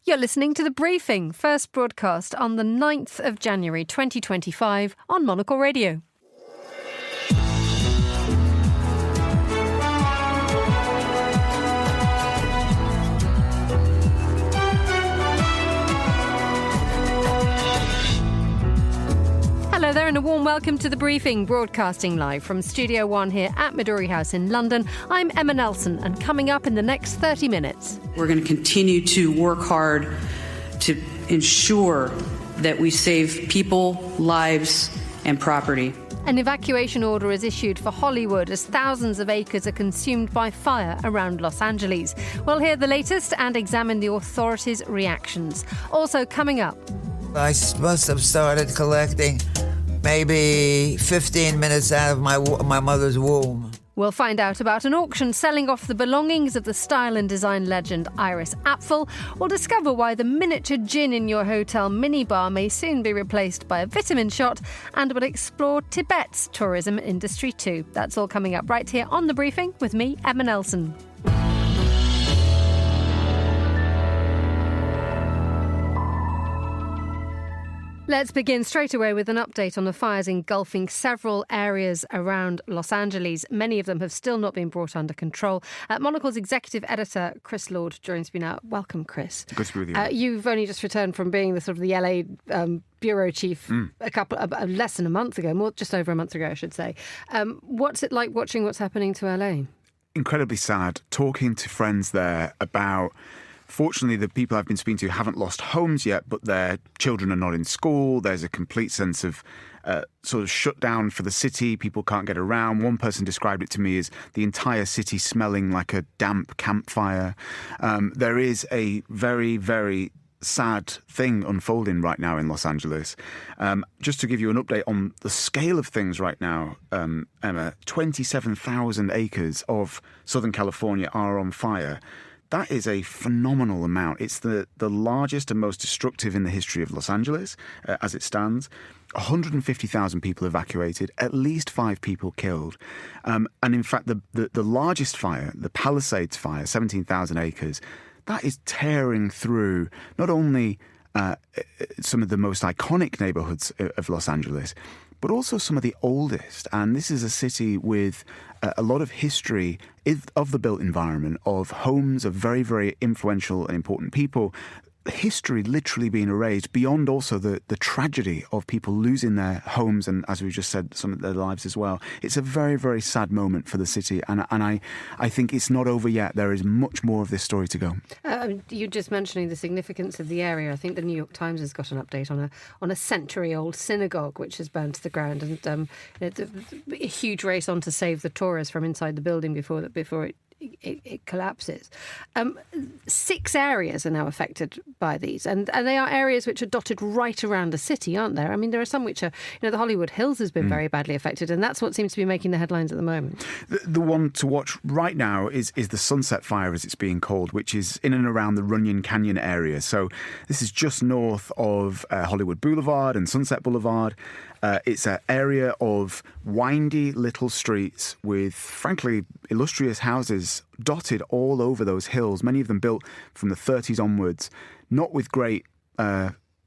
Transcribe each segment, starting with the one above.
You're listening to The Briefing, first broadcast on the 9th of January 2025 on Monocle Radio. Hello there and a warm welcome to The Briefing, broadcasting live from Studio One here at Midori House in London. I'm Emma Nelson, and coming up in the next 30 minutes... We're going to continue to work hard to ensure that we save people, lives and property. An evacuation order is issued for Hollywood as thousands of acres are consumed by fire around Los Angeles. We'll hear the latest and examine the authorities' reactions. Also coming up... I must have started collecting maybe 15 minutes out of my mother's womb. We'll find out about an auction selling off the belongings of the style and design legend Iris Apfel. We'll discover why the miniature gin in your hotel minibar may soon be replaced by a vitamin shot, and we'll explore Tibet's tourism industry too. That's all coming up right here on The Briefing with me, Emma Nelson. Let's begin straight away with an update on the fires engulfing several areas around Los Angeles. Many of them have still not been brought under control. Monocle's executive editor, Chris Lord, joins me now. Welcome, Chris. Good to be with you. You've only just returned from being the LA bureau chief less than a month ago, just over a month ago, I should say. What's it like watching what's happening to LA? Incredibly sad. Talking to friends there about... Fortunately, the people I've been speaking to haven't lost homes yet, but their children are not in school. There's a complete sense of sort of shut down for the city. People can't get around. One person described it to me as the entire city smelling like a damp campfire. There is a very, very sad thing unfolding right now in Los Angeles. Just to give you an update on the scale of things right now, Emma, 27,000 acres of Southern California are on fire. That is a phenomenal amount. It's the largest and most destructive in the history of Los Angeles, as it stands. 150,000 people evacuated, at least 5 people killed. And in fact, the largest fire, the Palisades fire, 17,000 acres, that is tearing through not only some of the most iconic neighborhoods of Los Angeles, but also some of the oldest. And this is a city with a lot of history of the built environment, of homes of very, very influential and important people. History literally being erased, beyond also the tragedy of people losing their homes and, as we just said, some of their lives as well. It's a very, very sad moment for the city, and I think it's not over yet. There is much more of this story to go. You're just mentioning the significance of the area. I think the New York Times has got an update on a century-old synagogue which has burned to the ground, and a huge race on to save the tourists from inside the building before it collapses. 6 areas are now affected by these, and they are areas which are dotted right around the city, aren't there? I mean, there are some which are, the Hollywood Hills has been very badly affected, and that's what seems to be making the headlines at the moment. The one to watch right now is the Sunset Fire, as it's being called, which is in and around the Runyon Canyon area. So this is just north of Hollywood Boulevard and Sunset Boulevard. It's an area of windy little streets with, frankly, illustrious houses dotted all over those hills, many of them built from the 30s onwards, not with great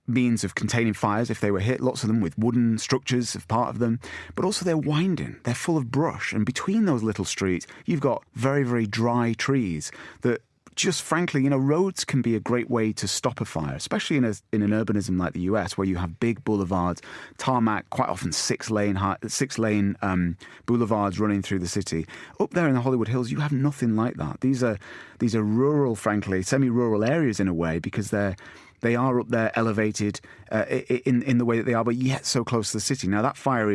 means of containing fires if they were hit, lots of them with wooden structures as part of them, but also they're winding, they're full of brush, and between those little streets you've got very, very dry trees that just frankly, roads can be a great way to stop a fire, especially in an urbanism like the US, where you have big boulevards, tarmac, quite often six lane boulevards running through the city. Up there in the Hollywood Hills, you have nothing like that. These are rural, frankly, semi-rural areas in a way, because they are up there elevated in the way that they are, but yet so close to the city. Now, that fire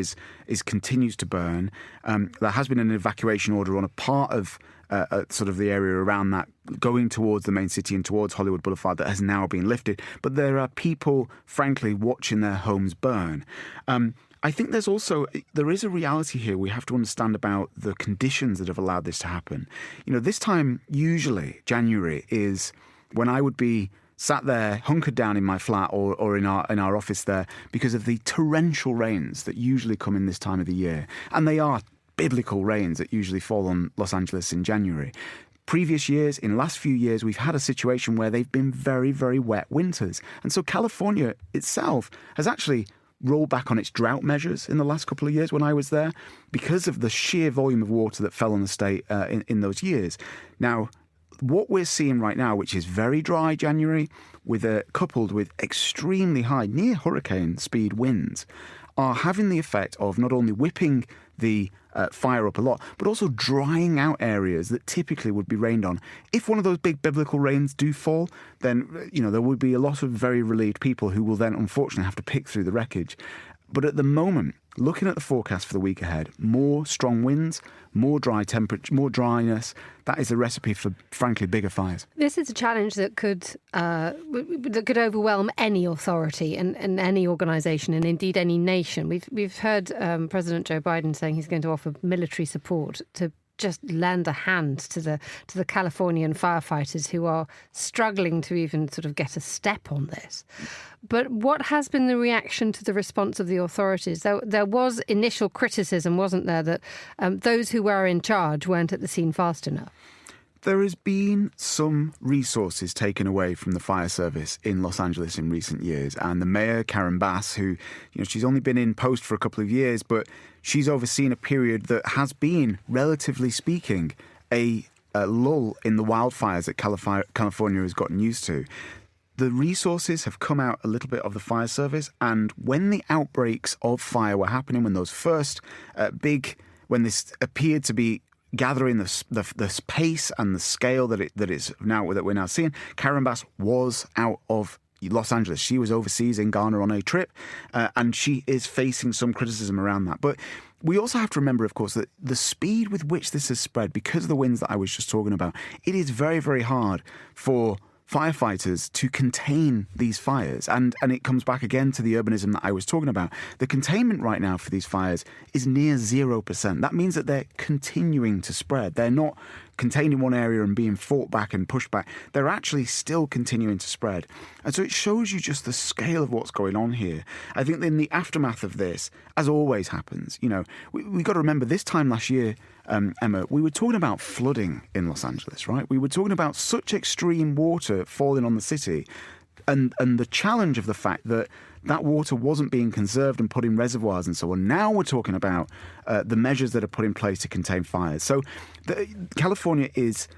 continues to burn. There has been an evacuation order on a part of sort of the area around that, going towards the main city and towards Hollywood Boulevard, that has now been lifted. But there are people, frankly, watching their homes burn. I think there is a reality here we have to understand about the conditions that have allowed this to happen. This time, usually, January is when I would be sat there, hunkered down in my flat or in our office there, because of the torrential rains that usually come in this time of the year. And they are biblical rains that usually fall on Los Angeles in January. previous years, in the last few years, we've had a situation where they've been very, very wet winters. And so California itself has actually rolled back on its drought measures in the last couple of years when I was there because of the sheer volume of water that fell on the state in those years. Now, what we're seeing right now, which is very dry January, coupled with extremely high, near hurricane speed winds, are having the effect of not only whipping the fire up a lot, but also drying out areas that typically would be rained on. If one of those big biblical rains do fall, then there would be a lot of very relieved people who will then unfortunately have to pick through the wreckage. But at the moment, looking at the forecast for the week ahead, more strong winds, more dry temperature, more dryness. That is a recipe for, frankly, bigger fires. This is a challenge that could overwhelm any authority and any organisation and indeed any nation. We've heard President Joe Biden saying he's going to offer military support to just lend a hand to the Californian firefighters who are struggling to even sort of get a step on this. But what has been the reaction to the response of the authorities? There was initial criticism, wasn't there, that those who were in charge weren't at the scene fast enough? There has been some resources taken away from the fire service in Los Angeles in recent years. And the mayor, Karen Bass, who, she's only been in post for a couple of years, but she's overseen a period that has been, relatively speaking, a lull in the wildfires that California has gotten used to. The resources have come out a little bit of the fire service. And when the outbreaks of fire were happening, when those first when this appeared to be gathering the pace and the scale that we're now seeing, Karen Bass was out of Los Angeles. She was overseas in Ghana on a trip, and she is facing some criticism around that. But we also have to remember, of course, that the speed with which this has spread, because of the winds that I was just talking about, it is very, very hard for firefighters to contain these fires. And it comes back again to the urbanism that I was talking about. The containment right now for these fires is near 0%. That means that they're continuing to spread. They're not contained in one area and being fought back and pushed back. They're actually still continuing to spread. And so it shows you just the scale of what's going on here. I think in the aftermath of this, as always happens, we've got to remember this time last year, Emma, we were talking about flooding in Los Angeles, right? We were talking about such extreme water falling on the city and the challenge of the fact that water wasn't being conserved and put in reservoirs and so on. Now we're talking about the measures that are put in place to contain fires. So California is,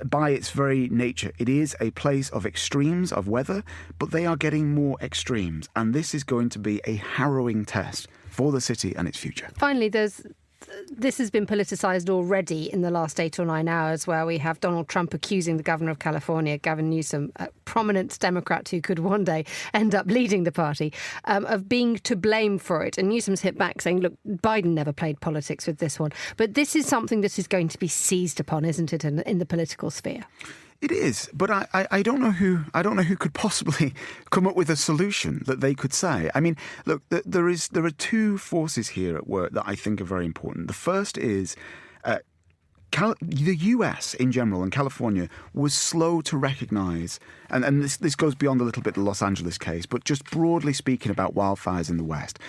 by its very nature, it is a place of extremes of weather, but they are getting more extremes. And this is going to be a harrowing test for the city and its future. Finally, this has been politicised already in the last 8 or 9 hours, where we have Donald Trump accusing the governor of California, Gavin Newsom, a prominent Democrat who could one day end up leading the party, of being to blame for it. And Newsom's hit back saying, look, Biden never played politics with this one. But this is something that is going to be seized upon, isn't it, in the political sphere? It is, but I don't know who could possibly come up with a solution that they could say. I mean, look, there are two forces here at work that I think are very important. The first is the US in general and California was slow to recognise, and this goes beyond a little bit the Los Angeles case, but just broadly speaking about wildfires in the West.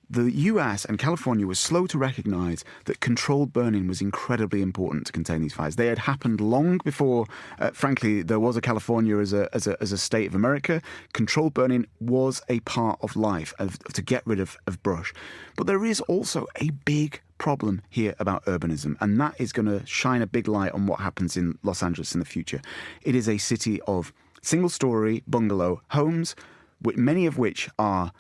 The US and California was slow to recognise that controlled burning was incredibly important to contain these fires. They had happened long before, frankly, there was a California as a state of America. Controlled burning was a part of life to get rid of brush. But there is also a big problem here about urbanism, and that is going to shine a big light on what happens in Los Angeles in the future. It is a city of single-storey bungalow homes, many of which are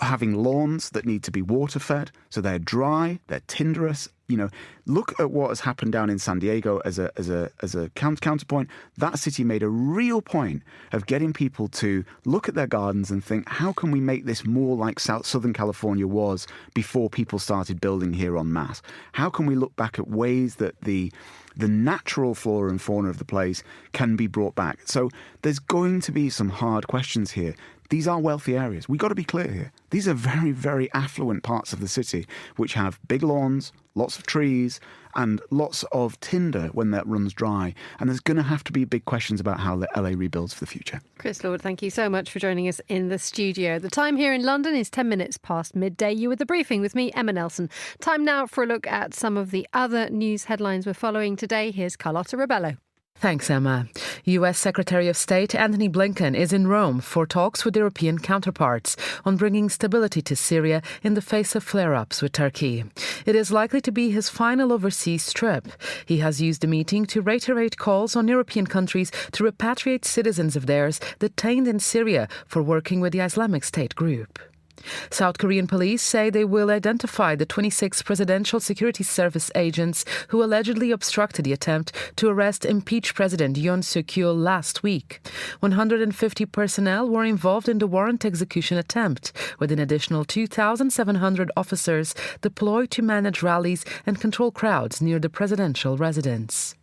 having lawns that need to be water fed, so they're dry, they're tinderous. Look at what has happened down in San Diego as a counterpoint. That city made a real point of getting people to look at their gardens and think, how can we make this more like Southern California was before people started building here en masse? How can we look back at ways that the natural flora and fauna of the place can be brought back? So there's going to be some hard questions here. These are wealthy areas. We've got to be clear here. These are very, very affluent parts of the city which have big lawns, lots of trees, and lots of tinder when that runs dry. And there's going to have to be big questions about how LA rebuilds for the future. Chris Lord, thank you so much for joining us in the studio. The time here in London is 10 minutes past midday. You were the briefing with me, Emma Nelson. Time now for a look at some of the other news headlines we're following today. Here's Carlotta Rebello. Thanks, Emma. US Secretary of State Antony Blinken is in Rome for talks with European counterparts on bringing stability to Syria in the face of flare-ups with Turkey. It is likely to be his final overseas trip. He has used the meeting to reiterate calls on European countries to repatriate citizens of theirs detained in Syria for working with the Islamic State group. South Korean police say they will identify the 26 Presidential Security Service agents who allegedly obstructed the attempt to arrest impeached President Yoon Suk-yeol last week. 150 personnel were involved in the warrant execution attempt, with an additional 2,700 officers deployed to manage rallies and control crowds near the presidential residence.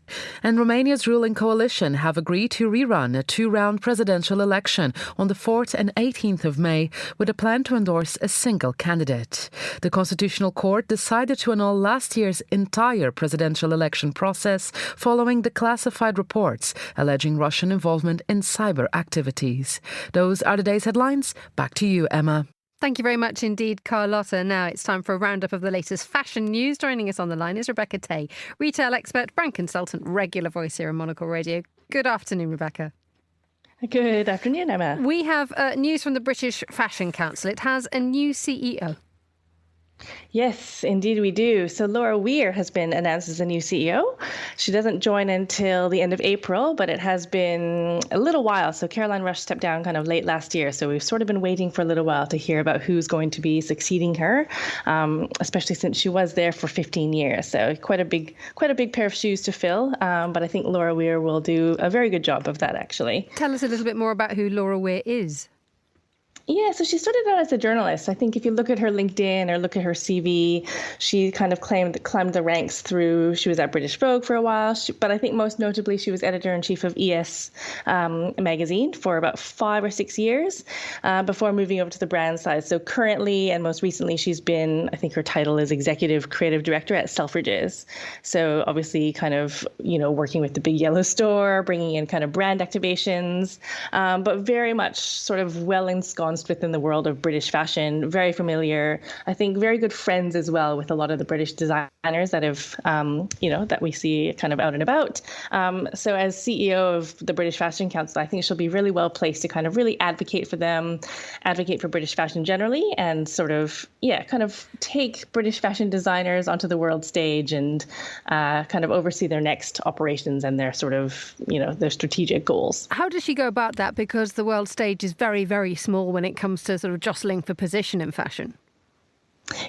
And Romania's ruling coalition have agreed to rerun a two-round presidential election on the 4th and 18th of May with a plan to endorse a single candidate. The Constitutional Court decided to annul last year's entire presidential election process following the classified reports alleging Russian involvement in cyber activities. Those are the day's headlines. Back to you, Emma. Thank you very much indeed, Carlotta. Now it's time for a roundup of the latest fashion news. Joining us on the line is Rebecca Tay, retail expert, brand consultant, regular voice here on Monocle Radio. Good afternoon, Rebecca. Good afternoon, Emma. We have news from the British Fashion Council. It has a new CEO. Yes, indeed we do. So Laura Weir has been announced as the new CEO. She doesn't join until the end of April, but it has been a little while. So Caroline Rush stepped down kind of late last year. So we've sort of been waiting for a little while to hear about who's going to be succeeding her, especially since she was there for 15 years. So quite a big pair of shoes to fill. But I think Laura Weir will do a very good job of that, actually. Tell us a little bit more about who Laura Weir is. Yeah, so she started out as a journalist. I think if you look at her LinkedIn or look at her CV, she kind of climbed the ranks through. She was at British Vogue for a while, but I think most notably she was editor-in-chief of ES magazine for about 5 or 6 years before moving over to the brand side. So currently and most recently, she's been, I think her title is Executive Creative Director at Selfridges. So obviously kind of, working with the big yellow store, bringing in kind of brand activations, but very much sort of well ensconced within the world of British fashion, very familiar, I think very good friends as well with a lot of the British designers that have, that we see kind of out and about. So as CEO of the British Fashion Council, I think she'll be really well placed to kind of really advocate for them, advocate for British fashion generally, and sort of, kind of take British fashion designers onto the world stage and kind of oversee their next operations and their sort of, their strategic goals. How does she go about that? Because the world stage is very, very small when it comes to sort of jostling for position in fashion.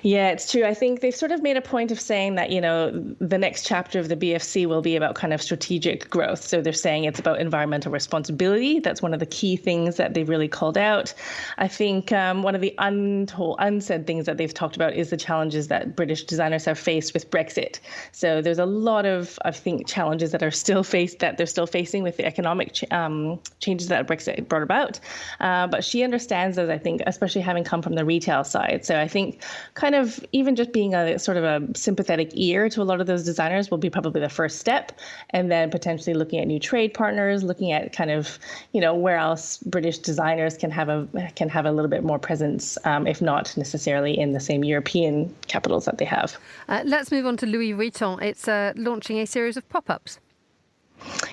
Yeah, it's true. I think they've sort of made a point of saying that, the next chapter of the BFC will be about kind of strategic growth. So they're saying it's about environmental responsibility. That's one of the key things that they've really called out. I think one of the unsaid things that they've talked about is the challenges that British designers have faced with Brexit. So there's a lot of, I think, challenges that they're still facing with the economic changes that Brexit brought about. But she understands those, I think, especially having come from the retail side. So I think kind of even just being a sort of a sympathetic ear to a lot of those designers will be probably the first step. And then potentially looking at new trade partners, looking at kind of, where else British designers can have a little bit more presence, if not necessarily in the same European capitals that they have. Let's move on to Louis Vuitton. It's launching a series of pop-ups.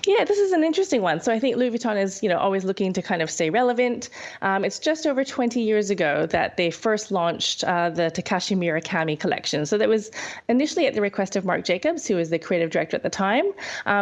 Yeah, this is an interesting one. So I think Louis Vuitton is, always looking to kind of stay relevant. It's just over 20 years ago that they first launched the Takashi Murakami collection. So that was initially at the request of Marc Jacobs, who was the creative director at the time.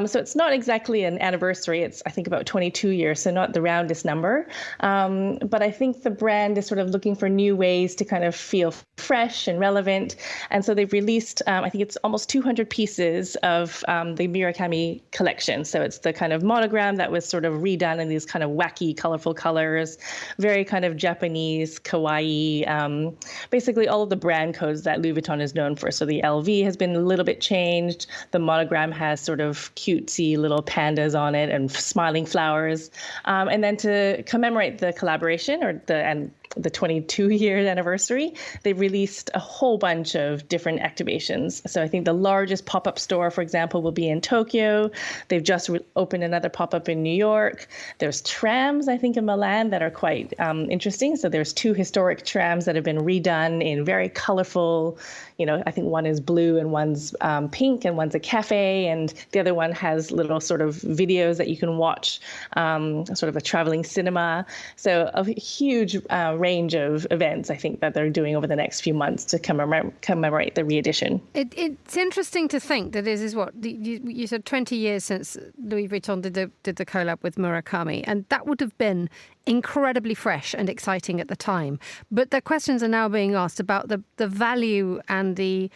So it's not exactly an anniversary. It's, I think, about 22 years, so not the roundest number. But I think the brand is sort of looking for new ways to kind of feel fresh and relevant. And so they've released, I think it's almost 200 pieces of the Murakami collection. So it's the kind of monogram that was sort of redone in these kind of wacky, colorful colors, very kind of Japanese, kawaii, basically all of the brand codes that Louis Vuitton is known for. So the LV has been a little bit changed. The monogram has sort of cutesy little pandas on it and smiling flowers. And then to commemorate the collaboration and the 22-year anniversary, they released a whole bunch of different activations. So I think the largest pop-up store, for example, will be in Tokyo. They've just opened another pop-up in New York. There's trams, I think, in Milan that are quite interesting. So there's 2 historic trams that have been redone in very colorful, I think one is blue and one's pink and one's a cafe, and the other one has little sort of videos that you can watch, sort of a traveling cinema. So a huge range of events, I think, that they're doing over the next few months to commemorate the re-edition. It's interesting to think that this is what you said, 20 years since Louis Vuitton did the collab with Murakami, and that would have been incredibly fresh and exciting at the time. But the questions are now being asked about the value and the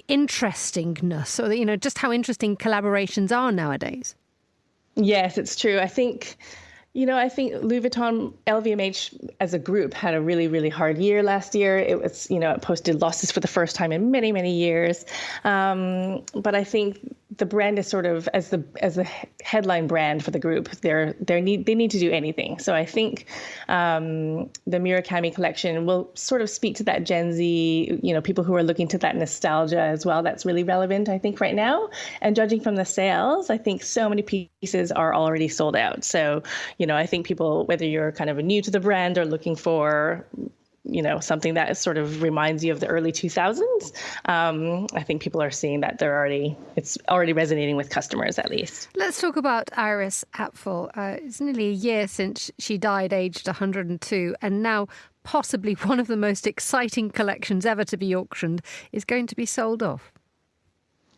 interestingness, or just how interesting collaborations are nowadays. Yes, it's true. I think Louis Vuitton, LVMH as a group had a really, really hard year last year. It was, it posted losses for the first time in many, many years. But I think the brand is sort of as the headline brand for the group. They need to do anything. So I think the Murakami collection will sort of speak to that Gen Z, people who are looking to that nostalgia as well. That's really relevant, I think, right now. And judging from the sales, I think so many pieces are already sold out. So, I think people, whether you're kind of new to the brand or looking for, something that sort of reminds you of the early 2000s, I think people are seeing that it's already resonating with customers, at least. Let's talk about Iris Apfel. It's nearly a year since she died, aged 102, and now possibly one of the most exciting collections ever to be auctioned is going to be sold off.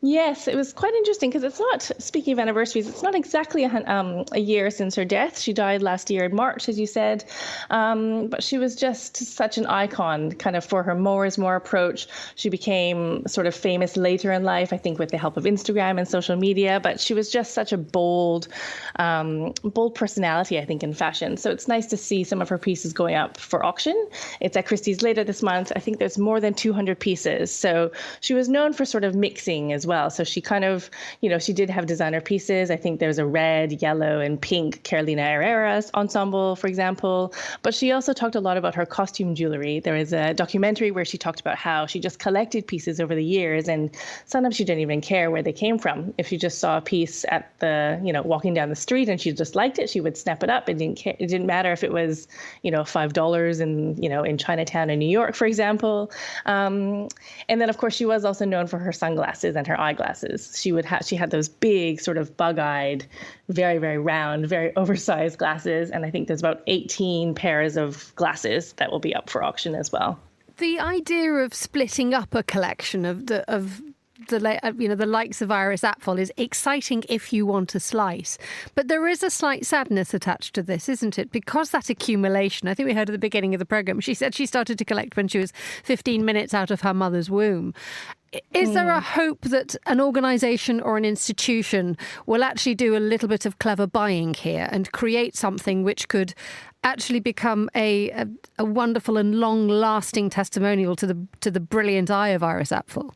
Yes, it was quite interesting because it's not, speaking of anniversaries, it's not exactly a year since her death. She died last year in March, as you said. But she was just such an icon kind of for her more is more approach. She became sort of famous later in life, I think, with the help of Instagram and social media. But she was just such a bold personality, I think, in fashion. So it's nice to see some of her pieces going up for auction. It's at Christie's later this month. I think there's more than 200 pieces. So she was known for sort of mixing as well. So she kind of, she did have designer pieces. I think there's a red, yellow, and pink Carolina Herrera ensemble, for example. But she also talked a lot about her costume jewelry. There is a documentary where she talked about how she just collected pieces over the years, and sometimes she didn't even care where they came from. If she just saw a piece at the, walking down the street and she just liked it, she would snap it up. It didn't care. It didn't matter if it was, $5 in Chinatown in New York, for example. And then, of course, she was also known for her sunglasses and her eyeglasses. She had those big sort of bug-eyed, very, very round, very oversized glasses. And I think there's about 18 pairs of glasses that will be up for auction as well. The idea of splitting up a collection of the likes of Iris Apfel is exciting if you want a slice. But there is a slight sadness attached to this, isn't it? Because that accumulation, I think we heard at the beginning of the programme, she said she started to collect when she was 15 minutes out of her mother's womb. Is there a hope that an organisation or an institution will actually do a little bit of clever buying here and create something which could actually become a wonderful and long-lasting testimonial to the brilliant eye of Iris Apfel?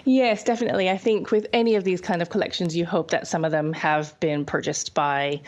Yes, definitely. I think with any of these kind of collections, you hope that some of them have been purchased by,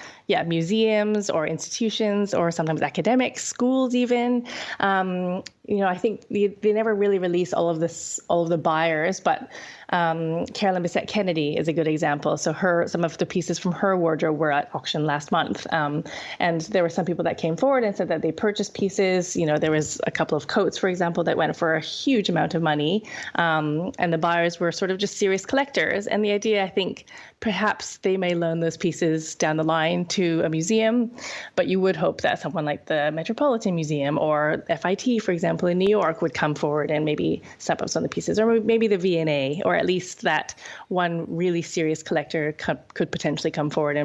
museums or institutions or sometimes academics, schools even. I think they never really release all of the buyers, but Carolyn Bessette Kennedy is a good example. So some of the pieces from her wardrobe were at auction last month. And there were some people that came forward and said that they purchased pieces. There was a couple of coats, for example, that went for a huge amount of money. And the buyers were sort of just serious collectors. And the idea, I think, perhaps they may loan those pieces down the line to a museum, but you would hope that someone like the Metropolitan Museum or FIT, for example, in New York would come forward and maybe snap up some of the pieces, or maybe the V&A, or at least that one really serious collector could potentially come forward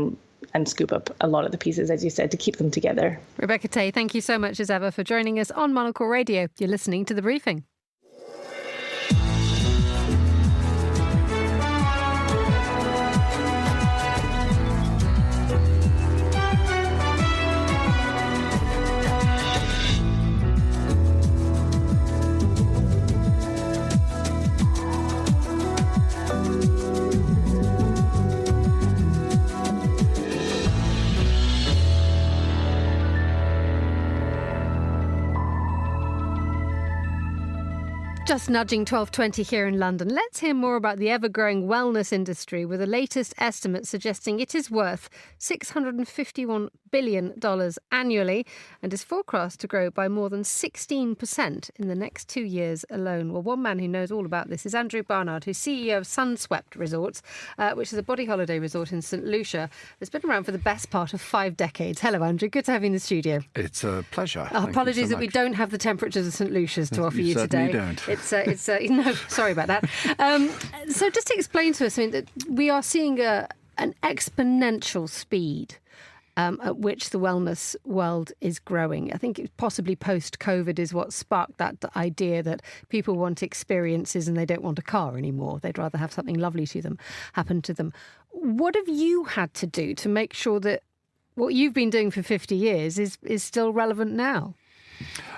and scoop up a lot of the pieces, as you said, to keep them together. Rebecca Tay, thank you so much as ever for joining us on Monocle Radio. You're listening to The Briefing. Just nudging 12:20 here in London. Let's hear more about the ever-growing wellness industry, with the latest estimate suggesting it is worth $651 billion annually and is forecast to grow by more than 16% in the next 2 years alone. Well, one man who knows all about this is Andrew Barnard, who's CEO of Sunswept Resorts, which is a body holiday resort in St Lucia that's been around for the best part of 5 decades. Hello, Andrew. Good to have you in the studio. It's a pleasure. Apologies that we don't have the temperatures of St Lucia's to offer you today. Don't. It's no, sorry about that. So just to explain to us, I mean, that we are seeing an exponential speed at which the wellness world is growing. I think possibly post-COVID is what sparked that idea that people want experiences and they don't want a car anymore. They'd rather have something lovely to them happen to them. What have you had to do to make sure that what you've been doing for 50 years is still relevant now?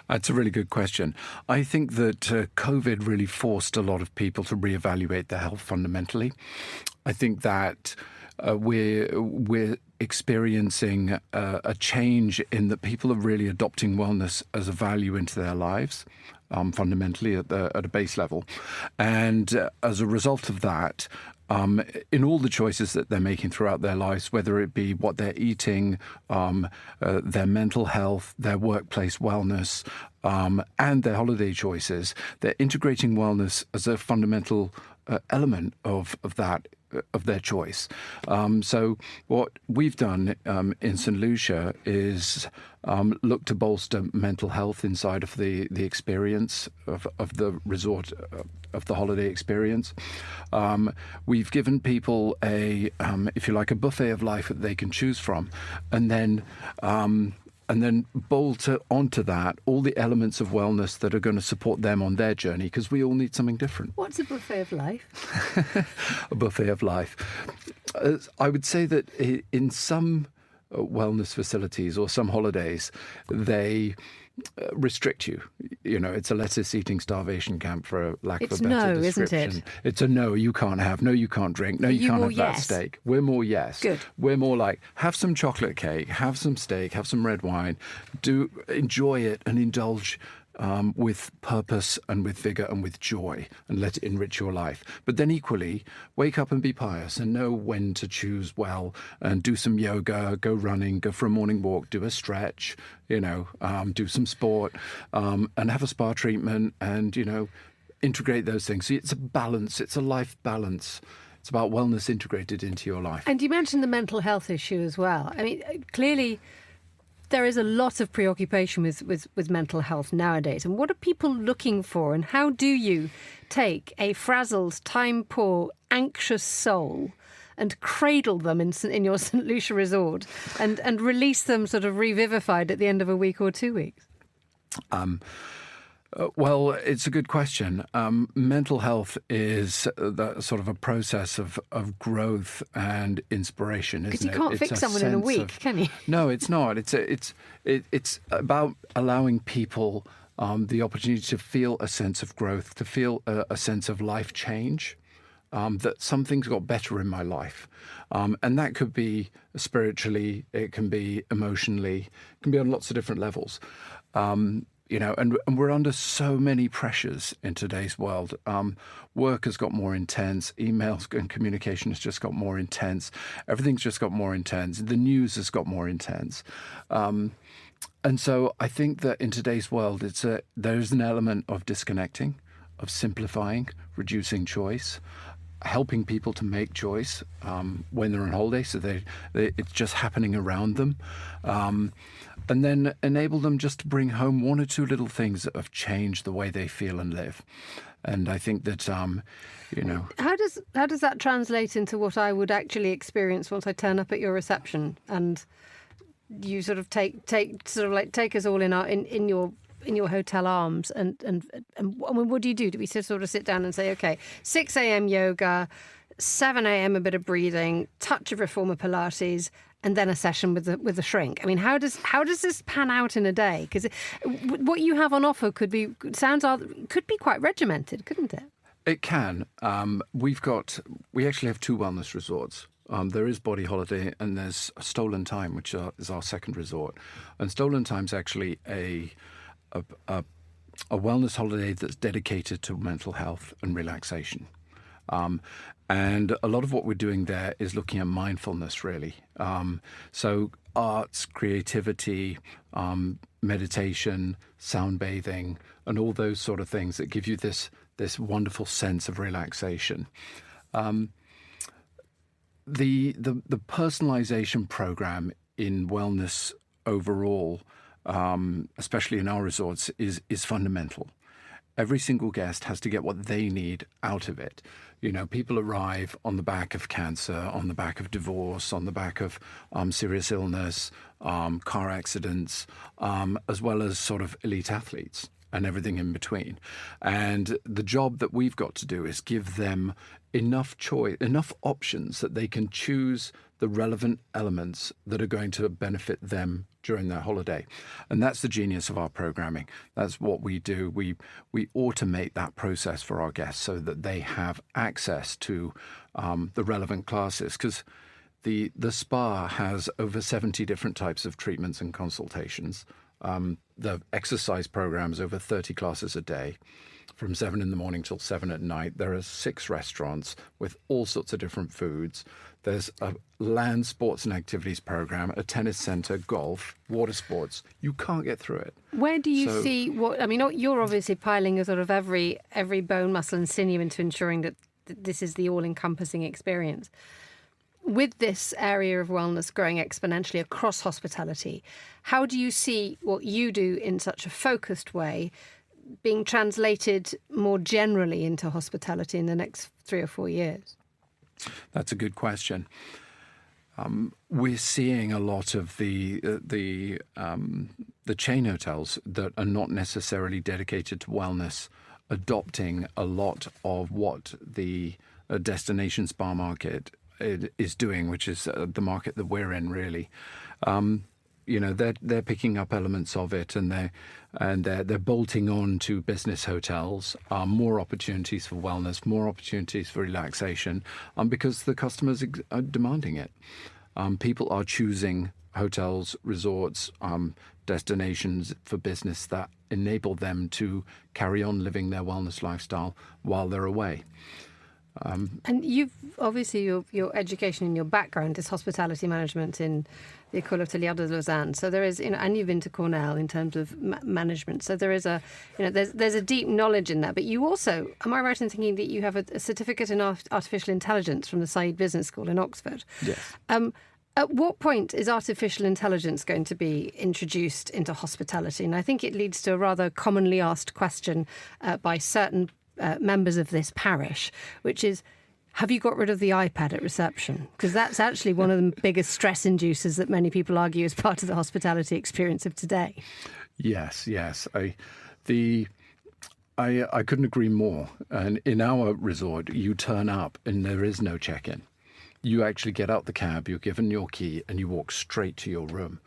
That's a really good question. I think that COVID really forced a lot of people to reevaluate their health fundamentally. I think that we're experiencing a change in that people are really adopting wellness as a value into their lives, fundamentally at a base level. And as a result of that, in all the choices that they're making throughout their lives, whether it be what they're eating, their mental health, their workplace wellness, and their holiday choices, they're integrating wellness as a fundamental element of their choice. So what we've done in St Lucia is look to bolster mental health inside of the experience of the resort, of the holiday experience. We've given people if you like, a buffet of life that they can choose from, and then bolt onto that all the elements of wellness that are going to support them on their journey, because we all need something different. What's a buffet of life? A buffet of life. I would say that in some wellness facilities or some holidays, they restrict you. You know, it's a lettuce eating starvation camp, for lack of a better description. Isn't it? It's a no, you can't have, no, you can't drink, no, you can't have that steak. We're more yes. Good. We're more like, have some chocolate cake, have some steak, have some red wine, enjoy it and indulge with purpose and with vigour and with joy, and let it enrich your life. But then equally, wake up and be pious and know when to choose well, and do some yoga, go running, go for a morning walk, do a stretch, do some sport, and have a spa treatment, and, integrate those things. So it's a balance. It's a life balance. It's about wellness integrated into your life. And you mentioned the mental health issue as well. I mean, clearly there is a lot of preoccupation with mental health nowadays. And what are people looking for? And how do you take a frazzled, time-poor, anxious soul and cradle them in your St Lucia resort and release them sort of revivified at the end of a week or 2 weeks? Well, it's a good question. Mental health is sort of a process of growth and inspiration, isn't it? Because you can't fix someone in a week, can you? No, it's not. It's about allowing people the opportunity to feel a sense of growth, to feel a sense of life change, that something's got better in my life. And that could be spiritually, it can be emotionally, it can be on lots of different levels. And we're under so many pressures in today's world. Work has got more intense. Emails and communication has just got more intense. Everything's just got more intense. The news has got more intense. And so I think that in today's world, there's an element of disconnecting, of simplifying, reducing choice, helping people to make choice when they're on holiday, so it's just happening around them. And then enable them just to bring home one or two little things that have changed the way they feel and live. And I think that, How does that translate into what I would actually experience once I turn up at your reception and you sort of take us all in your hotel arms and what do you do? Do we sort of sit down and say, okay, 6 a.m. yoga, 7 a.m. a bit of breathing, touch of reformer Pilates, and then a session with the shrink? I mean, how does this pan out in a day? Because what you have on offer could be quite regimented, couldn't it? It can. We actually have 2 wellness resorts. There is Body Holiday and there's Stolen Time, which is our second resort. And Stolen Time's actually a a wellness holiday that's dedicated to mental health and relaxation. And a lot of what we're doing there is looking at mindfulness, really. So arts, creativity, meditation, sound bathing, and all those sort of things that give you this wonderful sense of relaxation. The personalization program in wellness overall, especially in our resorts, is fundamental. Every single guest has to get what they need out of it. You know, people arrive on the back of cancer, on the back of divorce, on the back of serious illness, car accidents, as well as sort of elite athletes and everything in between. And the job that we've got to do is give them enough choice, enough options that they can choose the relevant elements that are going to benefit them during their holiday. And that's the genius of our programming. That's what we do. We automate that process for our guests so that they have access to the relevant classes, because the spa has over 70 different types of treatments and consultations. The exercise programs, over 30 classes a day, from 7 in the morning till 7 at night. There are 6 restaurants with all sorts of different foods. There's a land sports and activities program, a tennis centre, golf, water sports. You can't get through it. Where do you see what? I mean, you're obviously piling a sort of every bone, muscle, and sinew into ensuring that this is the all-encompassing experience. With this area of wellness growing exponentially across hospitality, how do you see what you do in such a focused way being translated more generally into hospitality in the next 3 or 4 years? That's a good question. We're seeing a lot of the chain hotels that are not necessarily dedicated to wellness adopting a lot of what the destination spa market is doing, which is the market that we're in, really. You know, they're picking up elements of it, and they're bolting on to business hotels. More opportunities for wellness, more opportunities for relaxation, because the customers are demanding it. People are choosing hotels, resorts, destinations for business that enable them to carry on living their wellness lifestyle while they're away. And you've obviously your education and your background is hospitality management in the École Hôtelière de Lausanne. So there is, and you've been to Cornell in terms of management. So there is there's a deep knowledge in that. But you also, am I right in thinking that you have a certificate in artificial intelligence from the Saïd Business School in Oxford? Yes. At what point is artificial intelligence going to be introduced into hospitality? And I think it leads to a rather commonly asked question by certain members of this parish, which is, have you got rid of the iPad at reception? Because that's actually one of the biggest stress inducers that many people argue is part of the hospitality experience of today. Yes. I couldn't agree more. And in our resort, you turn up and there is no check-in. You actually get out the cab, you're given your key, and you walk straight to your room.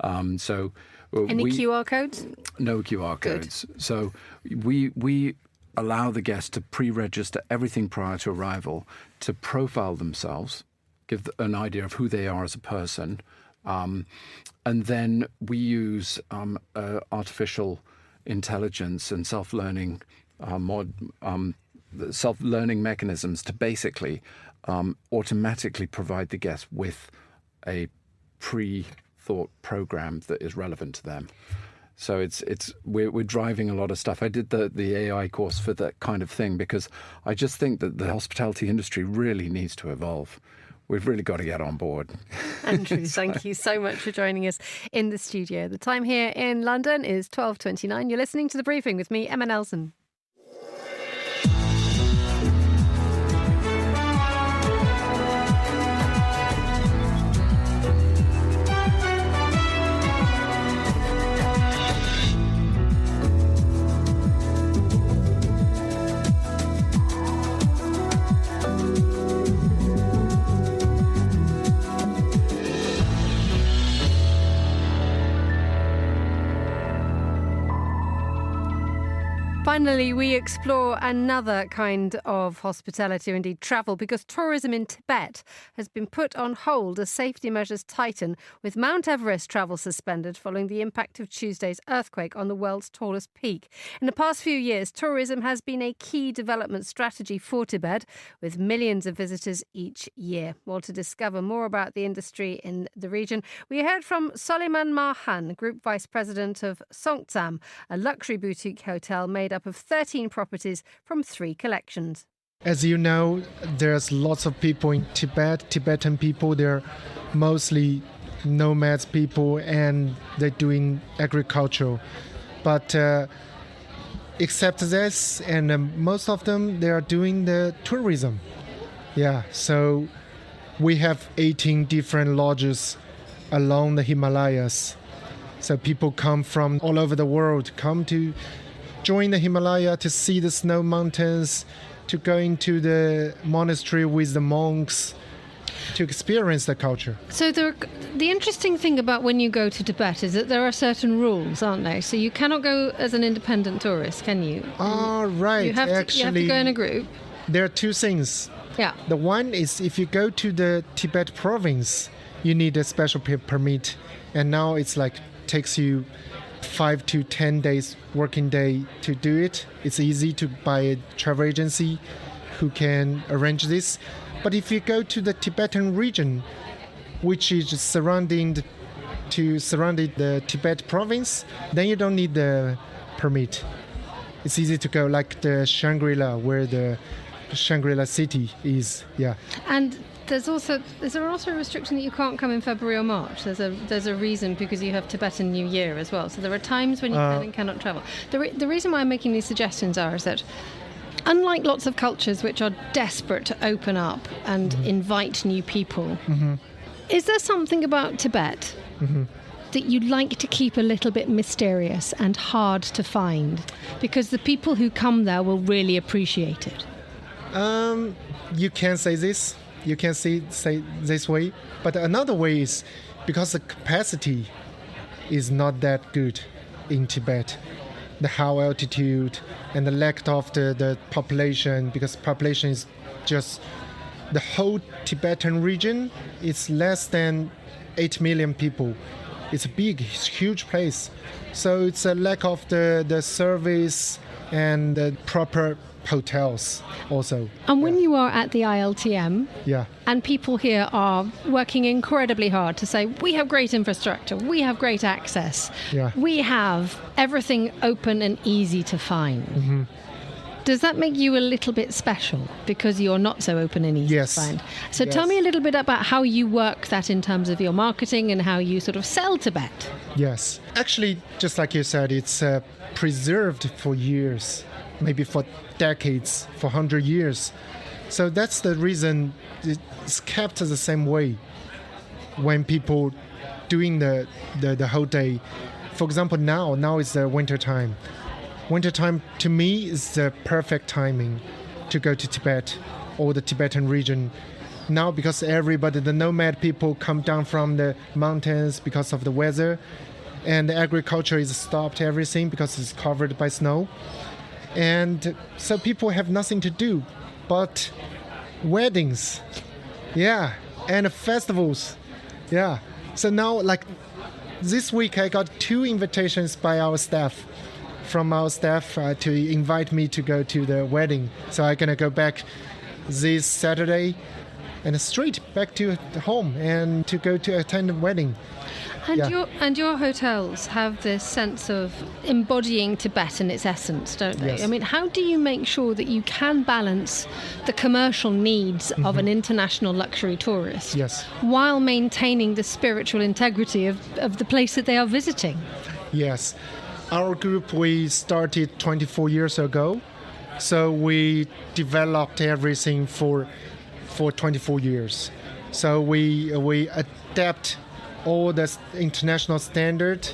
Any QR codes? No QR codes. So we allow the guests to pre-register everything prior to arrival, to profile themselves, give an idea of who they are as a person, and then we use artificial intelligence and self-learning mechanisms to basically automatically provide the guests with a pre-thought program that is relevant to them. So we're driving a lot of stuff. I did the AI course for that kind of thing because I just think that the hospitality industry really needs to evolve. We've really got to get on board. Andrew, thank you so much for joining us in the studio. The time here in London is 12:29. You're listening to The Briefing with me, Emma Nelson. Finally, we explore another kind of hospitality, or indeed travel, because tourism in Tibet has been put on hold as safety measures tighten, with Mount Everest travel suspended following the impact of Tuesday's earthquake on the world's tallest peak. In the past few years, tourism has been a key development strategy for Tibet, with millions of visitors each year. Well, to discover more about the industry in the region, we heard from Soliman Marhan, Group Vice President of Songtsam, a luxury boutique hotel made up of 13 properties from 3 collections. As you know, there's lots of people in Tibet, Tibetan people. They're mostly nomads people, and they're doing agriculture. But except this, and most of them, they are doing the tourism. Yeah, so we have 18 different lodges along the Himalayas. So people come from all over the world, come to join the Himalaya to see the snow mountains, to go into the monastery with the monks, to experience the culture. So the interesting thing about when you go to Tibet is that there are certain rules, aren't there? So you cannot go as an independent tourist, can you? Right. You have to go in a group. There are 2 things. Yeah. The one is if you go to the Tibet province, you need a special permit. And now it's takes you 5 to 10 days working day to do it. It's easy to buy a travel agency who can arrange this. But if you go to the Tibetan region, which is surrounding the Tibet province, then you don't need the permit. It's easy to go, like the Shangri-La, where the Shangri-La city is. Yeah. And is there also a restriction that you can't come in February or March? There's a reason, because you have Tibetan New Year as well. So there are times when you can and cannot travel. The reason why I'm making these suggestions is that, unlike lots of cultures which are desperate to open up and invite new people, is there something about Tibet that you'd like to keep a little bit mysterious and hard to find? Because the people who come there will really appreciate it. You can say this. You can say this way. But another way is because the capacity is not that good in Tibet. The high altitude and the lack of the population, because population is just the whole Tibetan region is less than 8 million people. It's a it's a huge place. So it's a lack of the service and the proper hotels also. And when you are at the ILTM, yeah, and people here are working incredibly hard to say, we have great infrastructure, we have great access, we have everything open and easy to find. Does that make you a little bit special because you're not so open and easy to find? So tell me a little bit about how you work that in terms of your marketing and how you sort of sell Tibet. Yes. Actually, just like you said, it's preserved for years, maybe for decades, for 100 years. So that's the reason it's kept the same way when people doing the whole day. For example, now is the winter time. Winter time to me is the perfect timing to go to Tibet or the Tibetan region. Now, because everybody, the nomad people come down from the mountains because of the weather, and the agriculture is stopped, everything, because it's covered by snow. And so people have nothing to do but weddings, and festivals, So now, this week, I got 2 invitations by our staff, to invite me to go to the wedding. So I'm gonna go back this Saturday and straight back to home and to go to attend the wedding. And your hotels have this sense of embodying Tibet in its essence, don't they? Yes. I mean, how do you make sure that you can balance the commercial needs of an international luxury tourist while maintaining the spiritual integrity of the place that they are visiting? Yes. Our group, we started 24 years ago. So we developed everything for 24 years. So we adapt all the international standard,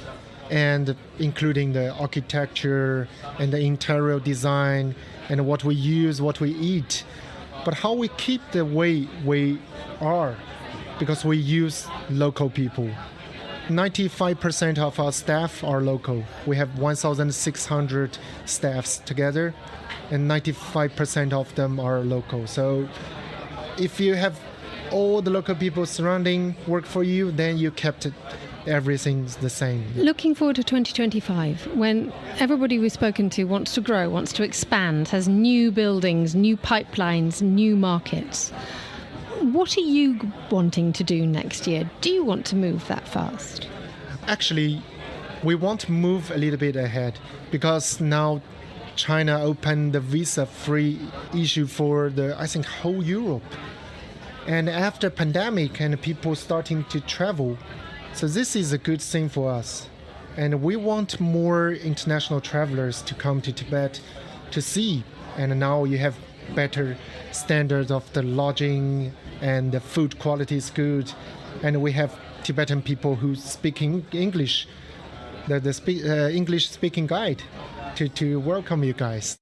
and including the architecture and the interior design and what we use, what we eat. But how we keep the way we are, because we use local people. 95% of our staff are local. We have 1,600 staffs together, and 95% of them are local. So if you have all the local people surrounding work for you, then you kept everything's the same. Looking forward to 2025, when everybody we've spoken to wants to grow, wants to expand, has new buildings, new pipelines, new markets. What are you wanting to do next year? Do you want to move that fast? Actually, we want to move a little bit ahead because now China opened the visa-free issue for I think, whole Europe. And after pandemic and people starting to travel, so this is a good thing for us. And we want more international travelers to come to Tibet to see. And now you have better standards of the lodging and the food quality is good. And we have Tibetan people who speak English, the English-speaking guide to welcome you guys.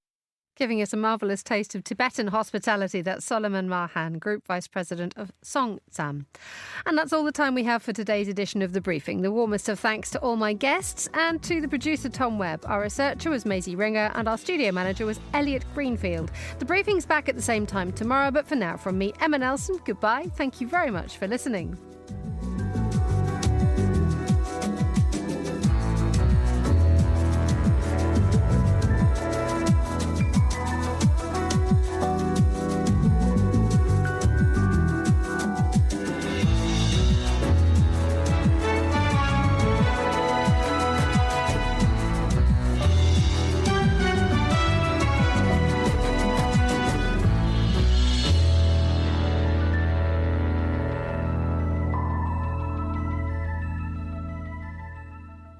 Giving us a marvellous taste of Tibetan hospitality, that's Solomon Mahan, Group Vice President of Songtsam. And that's all the time we have for today's edition of The Briefing. The warmest of thanks to all my guests and to the producer Tom Webb. Our researcher was Maisie Ringer and our studio manager was Elliot Greenfield. The Briefing's back at the same time tomorrow, but for now, from me, Emma Nelson, goodbye. Thank you very much for listening.